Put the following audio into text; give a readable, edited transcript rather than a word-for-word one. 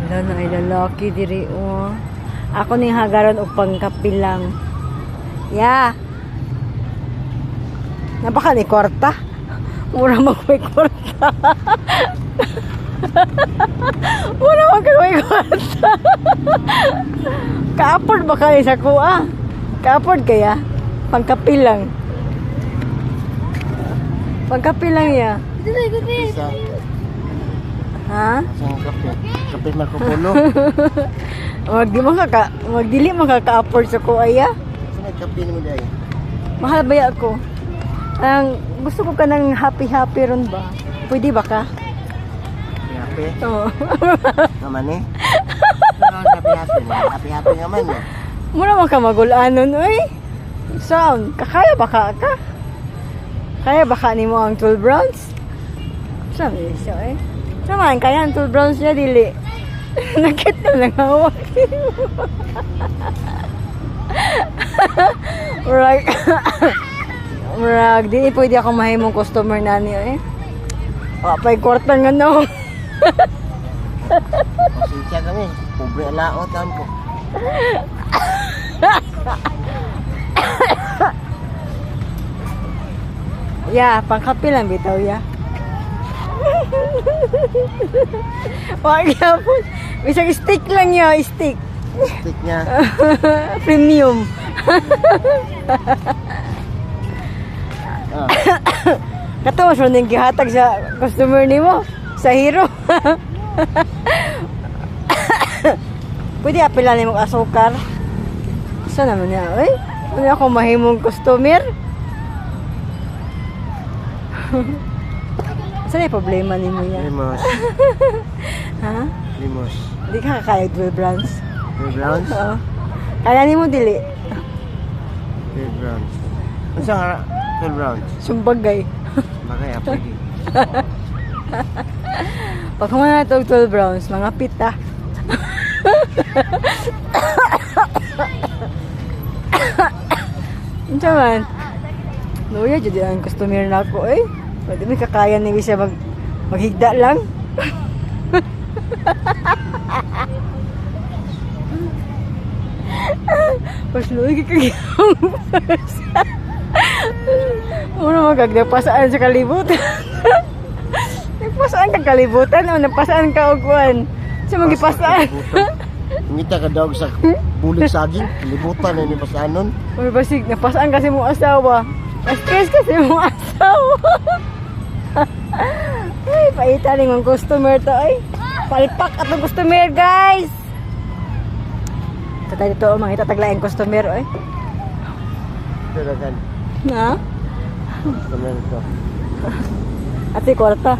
Wala na ay lalaki diri oh. Ako ning hagaron og pangkapilang. Ya. Napaka ni kwarta. Mura magmay kwarta. Mura magmay kwarta. Ka-afford ba kayo sa kuha? Ka-afford kaya? Pangkapilang. Pangkapilang ya. Isa. Ha? Isang kape. Kape na kupulo. Magdili makaka-afford sa kuha ya. Saan may kape mo dahil? Mahal ba ya ako? Ang gusto ko ka ng happy ron ba? Pwede ba ka? Kape? Oo. Naman eh. Happy naman eh. Muna man ka magulanon, oy. Sound, kakaya ba ka? Kaya ba ka ni mo ang 12 rounds? Sabi siya, eh. Samaan, kaya ang 12 rounds niya, dili. Nakit na lang hawak. Murag, di pwede ako mahimong customer na niyo, eh. Pa'y quarter nga no. Pasensya kami. Pobre alaotan ko. Ya, pangkape lang bitaw ya. Wag yapon. Bisag stick lang ya, stick. Stick niya. Premium. Kato mas ning gihatag sa customer nimo sa Hero. Pwede apila nimo asukar. Sa naman niya, oy. Ano ako mahimong customer? Saan yung problema ni mo yan? Limos. Ha? Limos. Hindi ka kakaya 12 rounds? 12 rounds? Oo. Kaya ni mo dili? 12 rounds. Ano sa 12 rounds? Sumbagay. Bakay, pwede. Pag kumana na 12 rounds, mga pita. Ano man? Luya, jadi ang customer na ako eh. Pwede may kakaya ni siya maghigda lang. Pas luya kikagawang pasa. Muna magagdapasaan sa kalibutan. Nagpasaan ka kalibutan o napasaan ka ogwan. Sa magipasaan. Ngita ka daw sa bulig saging. Kalibutan na ni pasanon. Uy, basig, napasaan kasi mong asawa. Na-stress kasi mong asawa. Ay, paitaling ang customer to, ay. Palpak at ang customer, guys. Ito tayo dito, mga itataglaing customer, ay. Talagan. Na? Customer ito. Ati, kwarta.